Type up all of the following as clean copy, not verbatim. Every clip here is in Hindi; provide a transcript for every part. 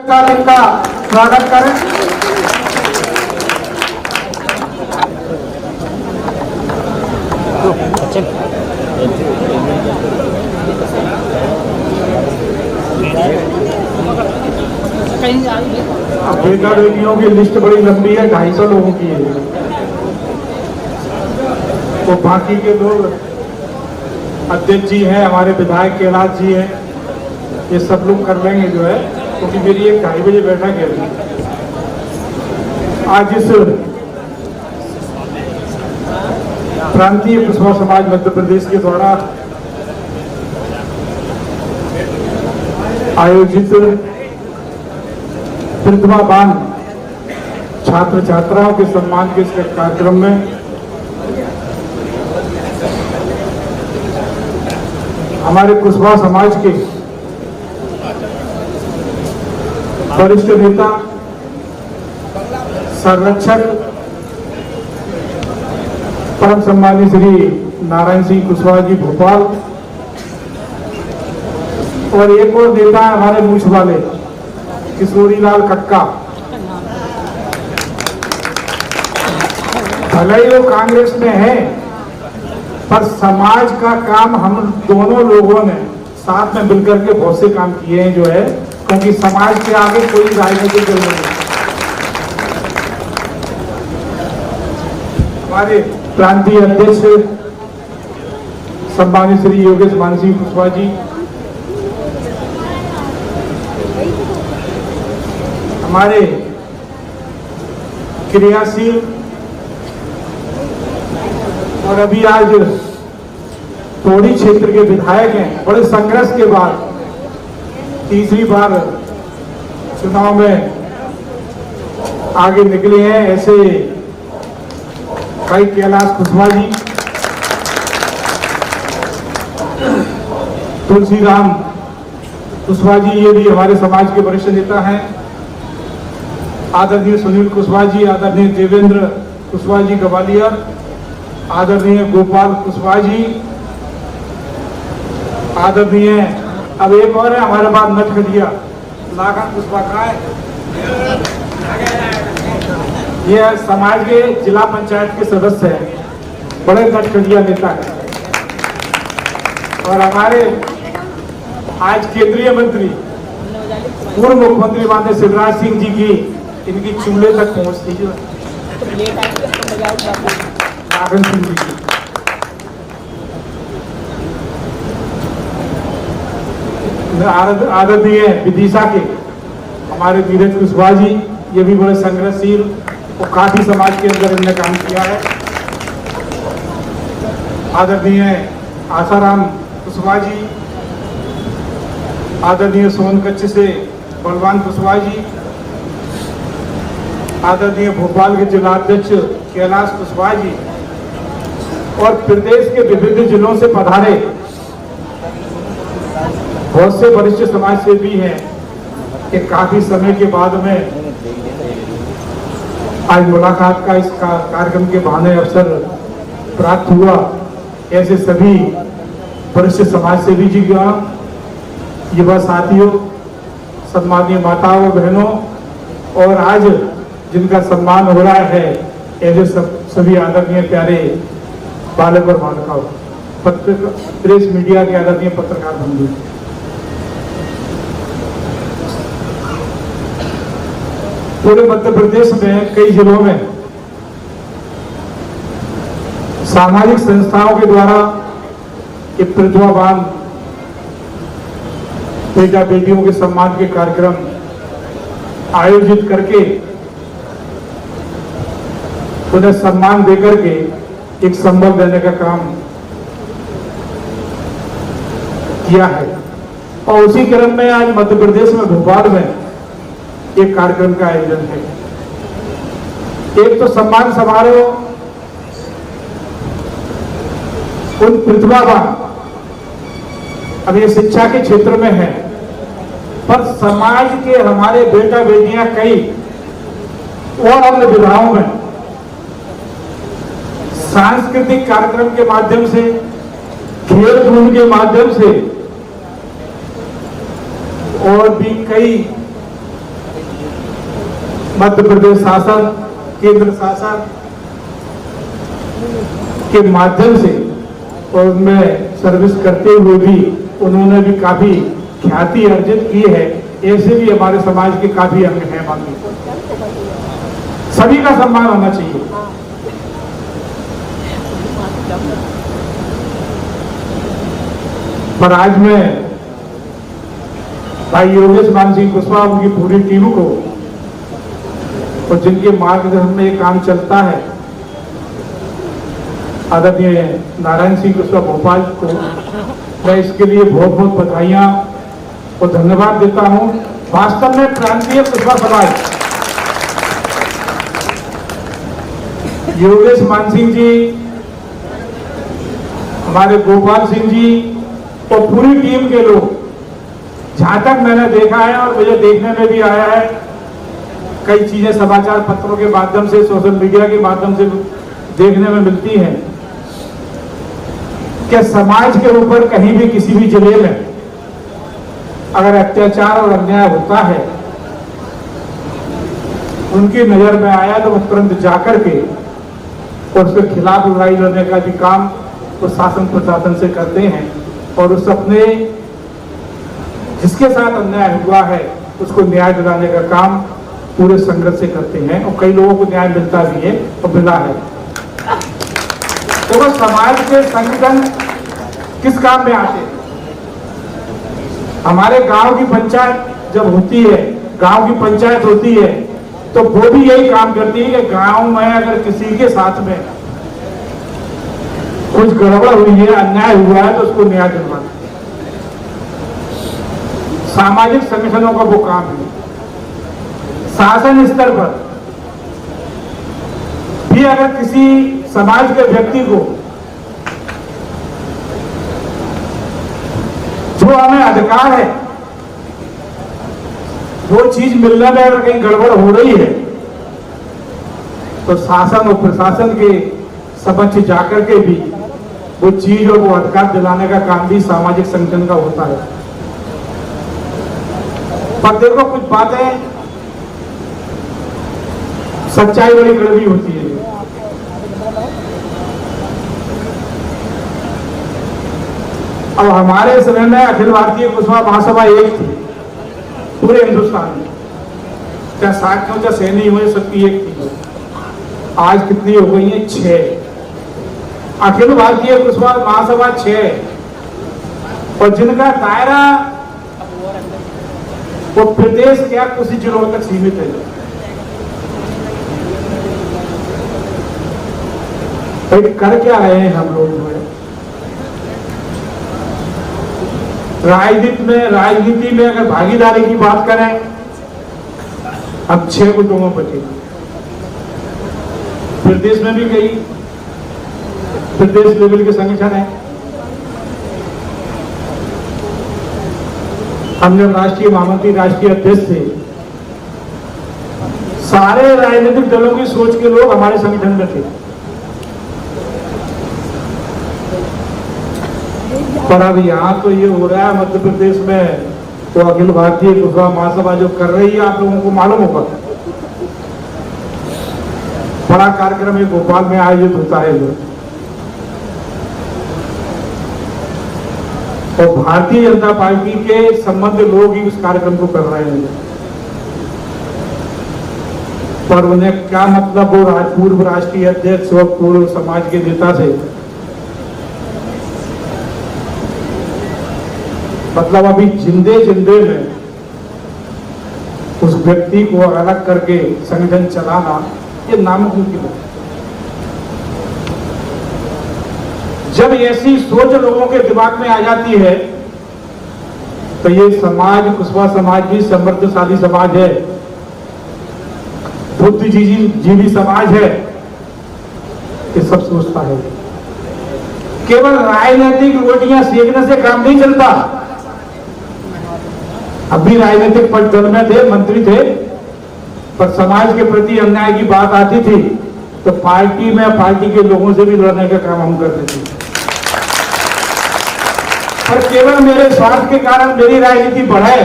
इनका स्वागत करें। बेटा बेटियों की लिस्ट बड़ी लंबी है, 250 लोगों की है। तो बाकी के लोग अध्यक्ष जी हैं, हमारे विधायक कैलाश जी हैं, ये सब लोग कर लेंगे जो है, क्योंकि मेरी 1-2:30 बजे बैठक है। आज इस प्रांतीय कुशवाहा समाज मध्य प्रदेश के द्वारा आयोजित प्रतिभावान छात्र छात्राओं के सम्मान के इस कार्यक्रम में हमारे कुशवाहा समाज के वरिष्ठ नेता, संरक्षक, परम सम्मानीय श्री नारायण सिंह कुशवाहा जी भोपाल, और एक और नेता है हमारे मूछ वाले किशोरी लाल कक्का। भले ही वो कांग्रेस में है, पर समाज का काम हम दोनों लोगों ने साथ में मिलकर के बहुत से काम किए हैं जो है, क्योंकि समाज के आगे कोई राजनीतिक दल नहीं है। हमारे प्रांतीय अध्यक्ष सम्मानित श्री योगेश मानसिंह कुशवाहा जी, हमारे क्रियाशील और अभी आज तोड़ी क्षेत्र के विधायक हैं, बड़े संघर्ष के बाद तीसरी बार चुनाव में आगे निकले हैं, ऐसे भाई कैलाश कुशवाहा जी, तुलसीराम कुशवाहा जी, ये भी हमारे समाज के वरिष्ठ नेता हैं। आदरणीय सुनील कुशवाहा जी, आदरणीय देवेंद्र कुशवाहा जी ग्वालियर, आदरणीय गोपाल कुशवाहा जी, आदरणीय अब एक और है हमारे पास नटखटिया नागन कुशवाहा है, ये समाज के जिला पंचायत के सदस्य हैं, बड़े नटखटिया नेता है। और हमारे आज केंद्रीय मंत्री पूर्व मुख्यमंत्री माननीय शिवराज सिंह जी की इनकी चूल्हे तक पहुंचती है नागन सिंह जी की। आदरणीय विदिशा के हमारे धीरज कुशवाहा जी, ये भी बड़े संघर्षशील और काफी समाज के अंदर इन्होंने काम किया है। आदरणीय आसाराम कुशवाहा जी, आदरणीय सोनकच्छ से बलवान कुशवाहा जी, आदरणीय भोपाल के जिलाध्यक्ष कैलाश कुशवाहा जी, और प्रदेश के विभिन्न जिलों से पधारे बहुत से वरिष्ठ समाज सेवी हैं कि काफी समय के बाद में आज मुलाकात का इस कार्यक्रम के बहाने अवसर प्राप्त हुआ। ऐसे सभी वरिष्ठ समाज सेवी जी का, युवा साथियों, सम्मानीय माताओं बहनों, और आज जिनका सम्मान हो रहा है ऐसे सभी आदरणीय प्यारे बालक और बालिकाओं, प्रेस मीडिया के आदरणीय पत्रकार बंधु, पूरे मध्य प्रदेश में कई जिलों में सामाजिक संस्थाओं के द्वारा एक प्रतिभावान बेटा बेटियों के सम्मान के कार्यक्रम आयोजित करके उन्हें सम्मान देकर के एक संबल देने का काम किया है। और उसी क्रम में आज मध्य प्रदेश में भोपाल में एक कार्यक्रम का आयोजन है। एक तो सम्मान समारोह उन प्रतिभावान, अब ये शिक्षा के क्षेत्र में है, पर समाज के हमारे बेटा बेटियां कई और अन्य विधाओं में सांस्कृतिक कार्यक्रम के माध्यम से, खेल कूद के माध्यम से और भी कई मध्य प्रदेश शासन, केंद्र शासन के माध्यम से और उनमें सर्विस करते हुए भी उन्होंने भी काफी ख्याति अर्जित की है। ऐसे भी हमारे समाज के काफी अंग हैं, बाकी सभी का सम्मान होना चाहिए। पर आज मैं भाई योगेश मान सिंह कुशवाहा, उनकी पूरी टीम को और जिनके मार्गदर्शन में ये काम चलता है, आदरणीय नारायण सिंह कुशवाहा भोपाल को मैं इसके लिए बहुत बहुत बधाइयां और धन्यवाद देता हूं। वास्तव में प्रांतीय कुशवाहा समाज, योगेश मान सिंह जी, हमारे गोपाल सिंह जी और पूरी टीम के लोग, जहां तक मैंने देखा है और मुझे देखने में भी आया है, कई चीजें समाचार पत्रों के माध्यम से, सोशल मीडिया के माध्यम से देखने में मिलती हैं कि समाज के ऊपर कहीं भी किसी भी जिले में अगर अत्याचार और अन्याय होता है, उनकी नजर में आया तो वो तुरंत जाकर के और उसके खिलाफ लड़ाई लड़ने का भी काम वो शासन प्रशासन से करते हैं और उस अपने जिसके साथ अन्याय हुआ है उसको न्याय दिलाने का काम पूरे संघर्ष से करते हैं और कई लोगों को न्याय मिलता भी है और मिला है। तो समाज के संगठन किस काम में आते हैं? हमारे गांव की पंचायत जब होती है, गांव की पंचायत होती है, तो वो भी यही काम करती है कि गांव में अगर किसी के साथ में कुछ गड़बड़ हुई है, अन्याय हुआ है, तो उसको न्याय दिलवाना। सामाजिक संगठनों का वो काम है। शासन स्तर पर भी अगर किसी समाज के व्यक्ति को जो हमें अधिकार है वो चीज मिलने में अगर कहीं गड़बड़ हो रही है, तो शासन और प्रशासन के समक्ष जाकर के भी वो चीज और वो अधिकार दिलाने का काम भी सामाजिक संगठन का होता है। पर देखो, कुछ बातें सच्चाई बड़ी कड़वी होती है। अब हमारे समय में अखिल भारतीय कुशवाहा महासभा एक थी पूरे हिंदुस्तान में, चाहे साथियों चाहे सैनी हुए, सबकी एक थी। आज कितनी हो गई है? 6। अखिल भारतीय कुशवाहा महासभा 6 और जिनका दायरा वो प्रदेश क्या कुछ जिलों तक सीमित है। कर क्या रहे हैं हम लोग? राजनीति में अगर भागीदारी की बात करें, अब 6 कुटुंबों बचे। प्रदेश में भी कई प्रदेश लेवल के संगठन है। हम जब राष्ट्रीय महामंत्री, राष्ट्रीय अध्यक्ष थे, सारे राजनीतिक दलों की सोच के लोग हमारे संगठन में थे। पर अब यहां तो ये हो रहा है मध्य प्रदेश में, तो अखिल भारतीय कुशवाहा महासभा जो कर रही है, आप लोगों को मालूम होगा, बड़ा कार्यक्रम ये भोपाल में आयोजित होता है और भारतीय जनता पार्टी के संबंध लोग ही उस कार्यक्रम को कर रहे हैं। पर उन्हें क्या मतलब, वो पूर्व राष्ट्रीय अध्यक्ष और पूर्व समाज के नेता से मतलब अभी जिंदे में उस व्यक्ति को अलग करके संगठन चलाना, ये नामुमकिन है। जब ऐसी सोच लोगों के दिमाग में आ जाती है, तो ये समाज, कुशवाहा समाज भी समृद्धशाली समाज है, बुद्धिजीवी समाज है, ये सब सोचता है। केवल राजनीतिक रोटियां सेकने से काम नहीं चलता। अभी राजनीतिक दल में थे, मंत्री थे, पर समाज के प्रति अन्याय की बात आती थी तो पार्टी में पार्टी के लोगों से भी लड़ने का काम हम करते थे। पर केवल मेरे स्वार्थ के कारण मेरी राजनीति बढ़े,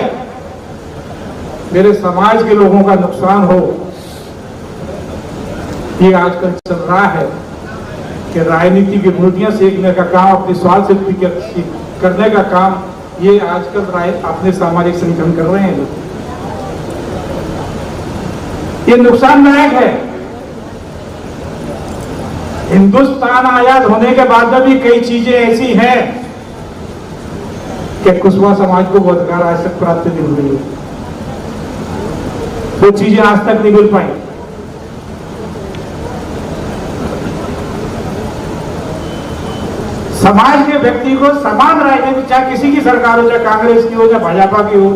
मेरे समाज के लोगों का नुकसान हो, ये आजकल चल रहा है कि राजनीति की रोटियां सेकने का काम, अपने स्वार्थ सिद्धि करने का काम ये आजकल अपने सामाजिक संगठन कर रहे हैं। ये नुकसानदायक है। हिंदुस्तान आजाद होने के बाद में भी कई चीजें ऐसी हैं कि कुशवाहा समाज को वो अधिकार आज तक प्राप्त नहीं हो रही है, वो चीजें आज तक नहीं मिल पाई। समाज के व्यक्ति को समान राजनीति, चाहे किसी की सरकार हो, चाहे कांग्रेस की हो, चाहे भाजपा की हो,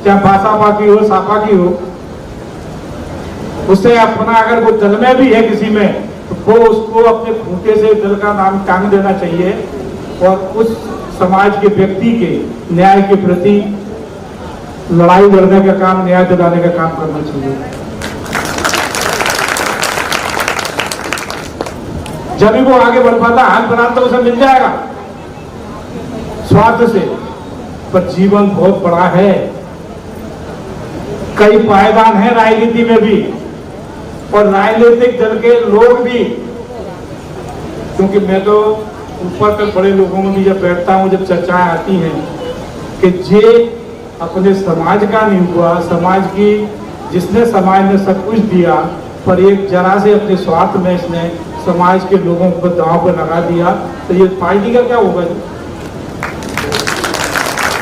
चाहे भाजपा की हो, सापा की हो, उससे अपना अगर वो दल में भी है किसी में, तो वो उसको अपने खूंटे से दल का नाम टांग देना चाहिए और उस समाज के व्यक्ति के न्याय के प्रति लड़ाई लड़ने का काम, न्याय दिलाने का काम करना चाहिए। जब भी वो आगे बढ़ पाता, हाथ बना तो उसे मिल जाएगा स्वार्थ से, पर जीवन बहुत बड़ा है। कई पायदान है राजनीति में भी, और राजनीतिक दल के लोग भी, क्योंकि मैं तो ऊपर तक बड़े लोगों में भी जब बैठता हूं, जब चर्चाएं आती हैं कि जे अपने समाज का नहीं हुआ, समाज की जिसने समाज ने सब कुछ दिया, पर एक जरा से अपने स्वार्थ में इसने समाज के लोगों को दांव पर लगा दिया, तो ये पार्टी का क्या होगा?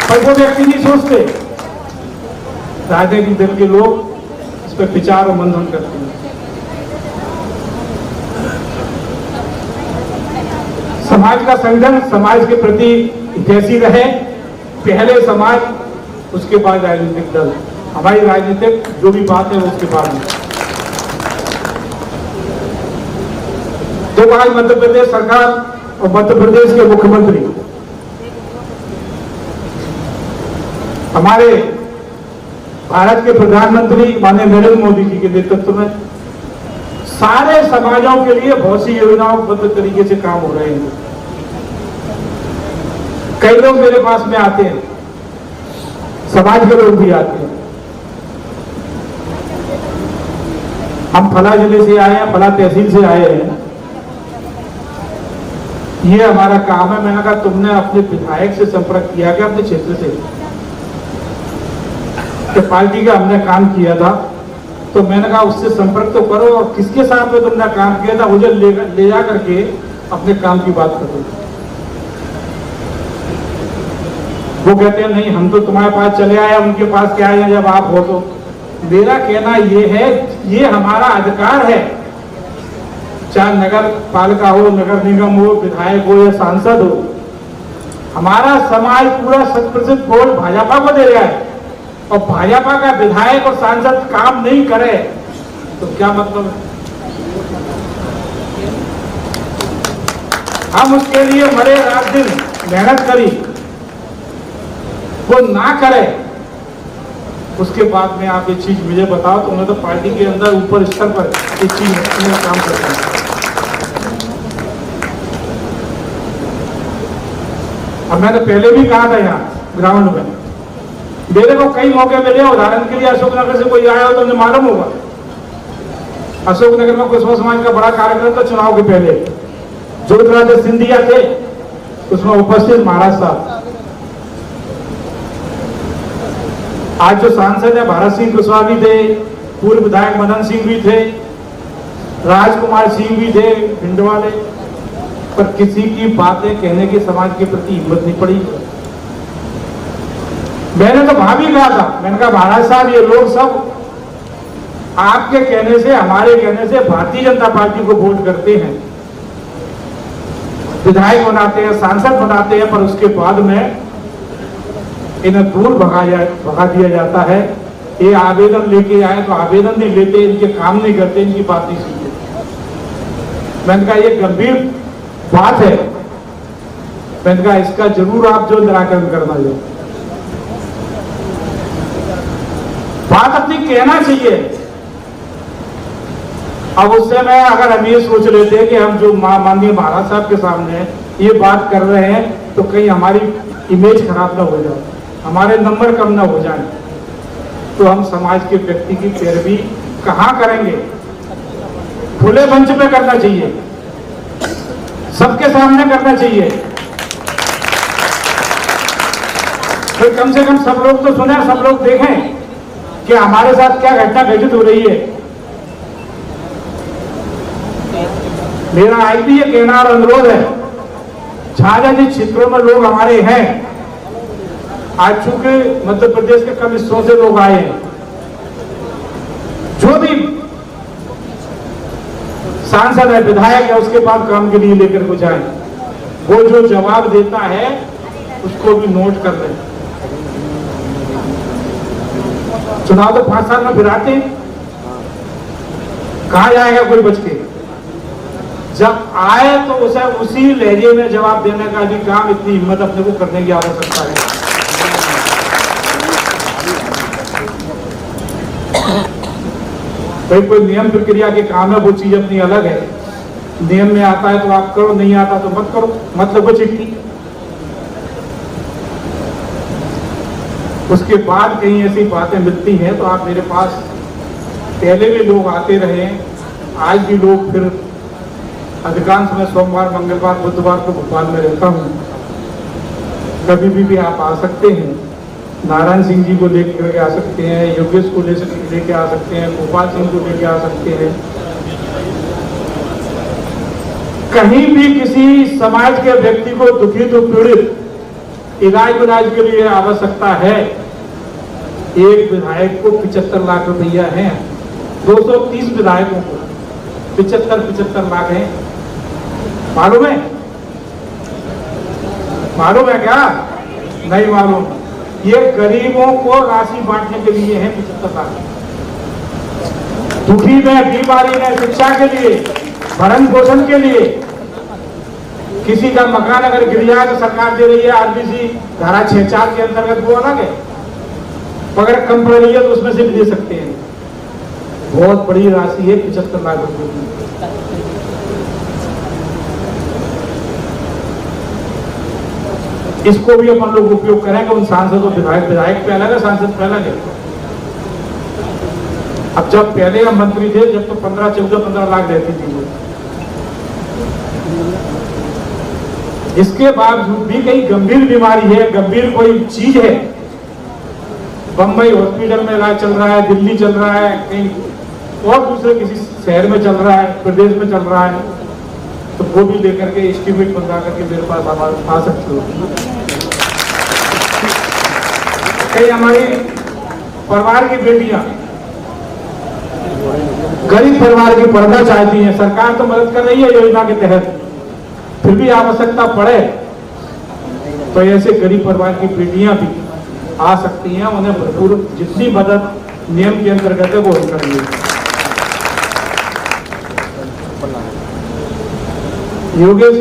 पर वो व्यक्ति नहीं सोचते, राजनीतिक दल के लोग इस पर विचार और मंथन करते हैं। समाज का संगठन समाज के प्रति जैसी रहे, पहले समाज, उसके बाद राजनीतिक दल। हमारी राजनीतिक जो भी बात है उसके बाद में। तो आज मध्य प्रदेश सरकार और मध्य प्रदेश के मुख्यमंत्री हमारे भारत के प्रधानमंत्री माननीय नरेंद्र मोदी जी के नेतृत्व में सारे समाजों के लिए बहुत सी योजनाओं बद्ध तरीके से काम हो रहे हैं। कई लोग मेरे पास में आते हैं, समाज के लोग भी आते हैं, हम फला जिले से आए हैं, फला तहसील से आए हैं, ये हमारा काम है। मैंने कहा तुमने अपने विधायक से संपर्क किया क्या अपने क्षेत्र से? तो पार्टी का हमने काम किया था, तो मैंने कहा उससे संपर्क तो करो, और किसके साथ में तुमने काम किया था मुझे ले जा करके अपने काम की बात करो। वो कहते हैं नहीं, हम तो तुम्हारे पास चले आए, उनके पास क्या आए जब आप हो। तो मेरा कहना ये है, ये हमारा अधिकार है, चाहे नगर पालिका हो, नगर निगम हो, विधायक हो या सांसद हो। हमारा समाज पूरा 100% वोट भाजपा को दे रहा है, और भाजपा का विधायक और सांसद काम नहीं करे तो क्या मतलब है? हम उसके लिए मरे रात दिन मेहनत करी, वो ना करे, उसके बाद में आप ये चीज मुझे बताओ तो मैं तो पार्टी के अंदर ऊपर स्तर पर ये चीज काम करता हूं। अब मैंने पहले भी कहा था यहाँ ग्राउंड में, मेरे को कई मौके मिले। उदाहरण के लिए अशोकनगर से कोई आया हो तो मुझे मालूम होगा, अशोकनगर में कुशवाहा समाज का बड़ा कार्यक्रम था चुनाव के पहले, ज्योतिरादित्य सिंधिया थे उसमें उपस्थित, महाराज साहब। आज जो सांसद है भारत सिंह कुशवाहा भी थे, पूर्व विधायक मदन सिंह भी थे, राजकुमार सिंह भी थे भिंडवाले, पर किसी की बातें कहने की समाज के प्रति हिम्मत नहीं पड़ी। मैंने तो वहां भी कहा था, मैंने कहा महाराज साहब ये लोग सब आपके कहने से, हमारे कहने से भारतीय जनता पार्टी को वोट करते हैं, विधायक बनाते हैं, सांसद बनाते हैं, पर उसके बाद में इन्हें दूर भगा दिया जाता है। ये आवेदन लेके आए तो आवेदन नहीं लेते, इनके काम नहीं करते, इनकी बात नहीं सुनते। मैंने कहा ये गंभीर बात है, मैंने कहा इसका जरूर आप जो निराकरण करना है, बात अपनी कहना चाहिए। अब उस समय अगर हम ये सोच लेते कि हम जो माननीय महाराज साहब के सामने ये बात कर रहे हैं तो कहीं हमारी इमेज खराब ना हो जाए, हमारे नंबर कम ना हो जाए, तो हम समाज के व्यक्ति की पैरवी कहाँ करेंगे? खुले मंच पे करना चाहिए, सबके सामने करना चाहिए। तो कम से कम सब लोग तो सुने, सब लोग देखें कि हमारे साथ क्या घटना घटित हो रही है। मेरा आज भी ये कहना और अनुरोध है, जहां जिन क्षेत्रों में लोग हमारे हैं, आज चूंकि मध्य प्रदेश के कम हिस्सों से लोग आए हैं, जो भी सांसद है, विधायक है, उसके पास काम के लिए लेकर को जाए, वो जो जवाब देता है उसको भी नोट कर लें। चुनाव तो 5 साल में फिराते हैं, कहां जाएगा कोई बच के। जब आए तो उसे उसी लहजे में जवाब देने का भी काम, इतनी हिम्मत अपने को करने की आवश्यकता है। भाई कोई नियम प्रक्रिया के काम है, वो चीज अपनी अलग है। नियम में आता है तो आप करो, नहीं आता तो मत करो, मतलब वो चिट्ठी। उसके बाद कहीं ऐसी बातें मिलती हैं तो आप मेरे पास, पहले भी लोग आते रहे, आज भी लोग, फिर अधिकांश मैं सोमवार, मंगलवार, बुधवार को भोपाल में रहता हूँ, कभी भी आप आ सकते हैं। नारायण सिंह जी को लेकर आ सकते हैं, योगेश को लेके आ सकते हैं, गोपाल सिंह को लेके आ सकते हैं। कहीं भी किसी समाज के व्यक्ति को दुखित और पीड़ित इलाज के लिए आवश्यकता है, एक विधायक को 75 लाख रुपया है, 230 विधायकों को 75 लाख है। मालूम है? मालूम है क्या? नहीं मालूम। ये गरीबों को राशि बांटने के लिए है 75 लाख। दुखी में, बीमारी में, शिक्षा के लिए, भरण पोषण के लिए। किसी का मकान अगर गिर जाए तो सरकार दे रही है, आरबीसी धारा 6(4) के अंतर्गत, वो अलग है। अगर कम पड़ रही है तो उसमें से भी दे सकते हैं। बहुत बड़ी राशि है 75 लाख रुपए की। इसको भी अपन लोग उपयोग करेंगे। उन सांसद और विधायक पे अलग है, सांसद पे अलग है। अब जब पहले हम मंत्री थे, जब तो 15 लाख रहती थी वो। इसके बावजूद भी कहीं गंभीर बीमारी है, गंभीर कोई चीज है, बंबई हॉस्पिटल में इलाज चल रहा है, दिल्ली चल रहा है, कहीं और दूसरे किसी शहर में चल रहा है, प्रदेश में चल रहा है, तो वो भी लेकर के एस्टीमेट बना करके मेरे पास आ सकते हो। कई हमारी परिवार की बेटियां गरीब परिवार की पढ़ना चाहती हैं, सरकार तो मदद कर रही है योजना के तहत, फिर भी आवश्यकता पड़े तो ऐसे गरीब परिवार की बेटियां भी आ सकती हैं। उन्हें भरपूर जितनी मदद नियम के अंतर्गत है वो ही करेंगे। योगेश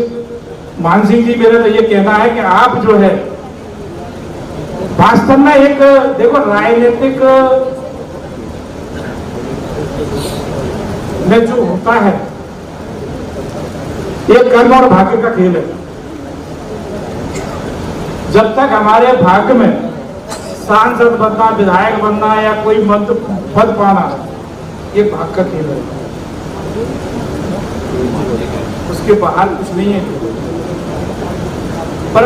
मान सिंह जी, मेरा तो ये कहना है कि आप जो है वास्तव में एक, देखो, राजनीतिक में जो होता है ये कर्म और भाग्य का खेल है। जब तक हमारे भाग्य में सांसद बनना, विधायक बनना या कोई पद पाना, ये भाग्य का खेल है, उसके बाहर कुछ नहीं है। पर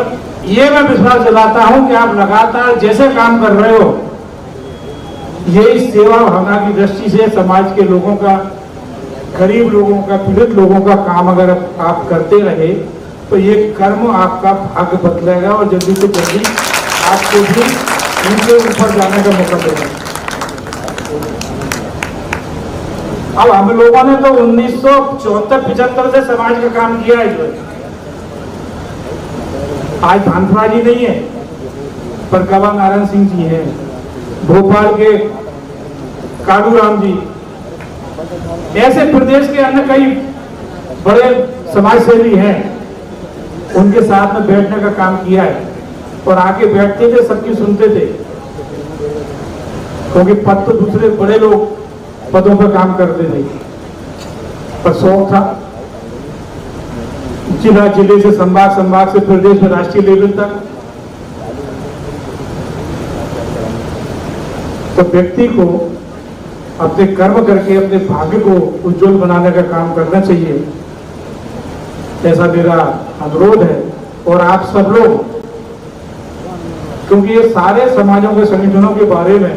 ये मैं विश्वास दिलाता हूं कि आप लगातार जैसे काम कर रहे हो, ये इस सेवा भावना की दृष्टि से समाज के लोगों का, गरीब लोगों का, पीड़ित लोगों का काम अगर आप करते रहे तो ये कर्म आपका भाग्य बदलेगा और जल्दी से जल्दी आपको भी उनके ऊपर जाने का मौका देगा। अब हम लोगों ने तो 1974-75 से समाज का काम किया है। जो आज भानपुराजी नहीं है, पर गवा नारायण सिंह जी हैं, भोपाल के कालू राम जी, ऐसे प्रदेश के अन्य कई बड़े समाजसेवी हैं, उनके साथ में बैठने का काम किया है और आके बैठते थे, सबकी सुनते थे, क्योंकि पद तो दूसरे बड़े लोग पदों पर काम करते थे, पर शौक था जिले से संभाग से प्रदेश में राष्ट्रीय लेवल तक। तो व्यक्ति को अपने कर्म करके अपने भाग्य को उज्जवल बनाने का काम करना चाहिए, ऐसा मेरा अनुरोध है। और आप सब लोग, क्योंकि ये सारे समाजों के संगठनों के बारे में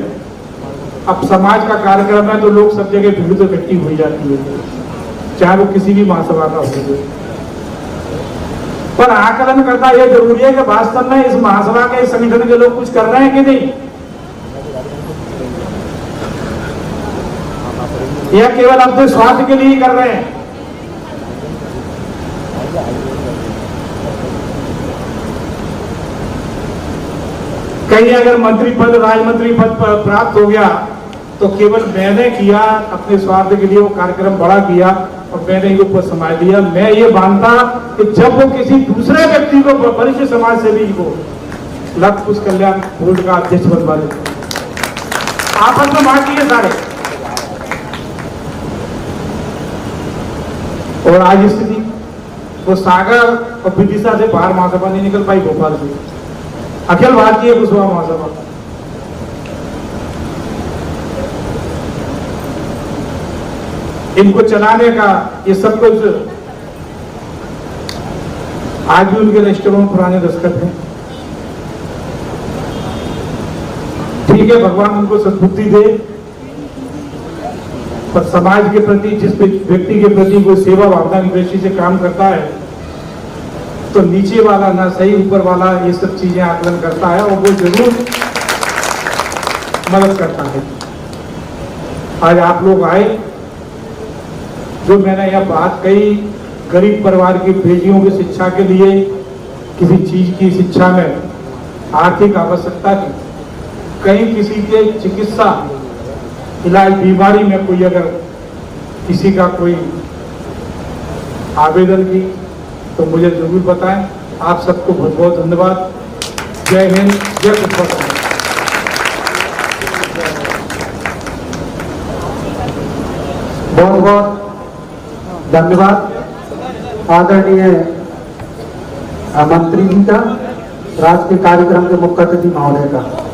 अब समाज का कार्यक्रम है तो लोग सब जगह भीड़ तो इकट्ठी हो जाती है, चाहे वो किसी भी महासभा का हो। पर आकलन करना यह जरूरी है कि वास्तव में इस महासभा के इस संगठन के लोग कुछ कर रहे हैं कि नहीं, या केवल अपने स्वार्थ के लिए कर रहे हैं। कहीं अगर मंत्री पद, राजमंत्री पद प्राप्त हो गया तो केवल मैंने किया, अपने स्वार्थ के लिए वो कार्यक्रम बड़ा किया और मैंने ये ऊपर संभाल लिया। मैं ये मानता कि जब वो किसी दूसरे व्यक्ति को, वरिष्ठ समाज सेवी को लक्ष्य कुछ कल्याण बोर्ड का अध्यक्ष बनवा देते, आपस में बांट लिए सारे। और आज स्थिति वो सागर और विदिशा से बाहर महासभा नहीं निकल पाई, भोपाल से अखिल भारतीय कुशवाहा महासभा। इनको चलाने का ये सब कुछ आज भी उनके रजिस्टरों में पुराने दस्तखत हैं। ठीक है, भगवान उनको सद्बुद्धि दे, पर समाज के प्रति, जिस व्यक्ति के प्रति कोई सेवा भावना की दृष्टि से काम करता है तो नीचे वाला ना सही, ऊपर वाला ये सब चीजें आकलन करता है और वो जरूर मदद करता है। आज आप लोग आए, जो मैंने यह बात कही, गरीब परिवार की बेटियों की शिक्षा के लिए, किसी चीज की शिक्षा में आर्थिक आवश्यकता की, कहीं किसी के चिकित्सा इलाज, बीमारी में कोई अगर किसी का कोई आवेदन की तो मुझे जरूर बताएं। आप सबको बहुत बहुत धन्यवाद। जय हिंद, जय पुष्पा। बहुत बहुत धन्यवाद आदरणीय मंत्री जी का, राज के कार्यक्रम के मुख्य अतिथि महोदय का।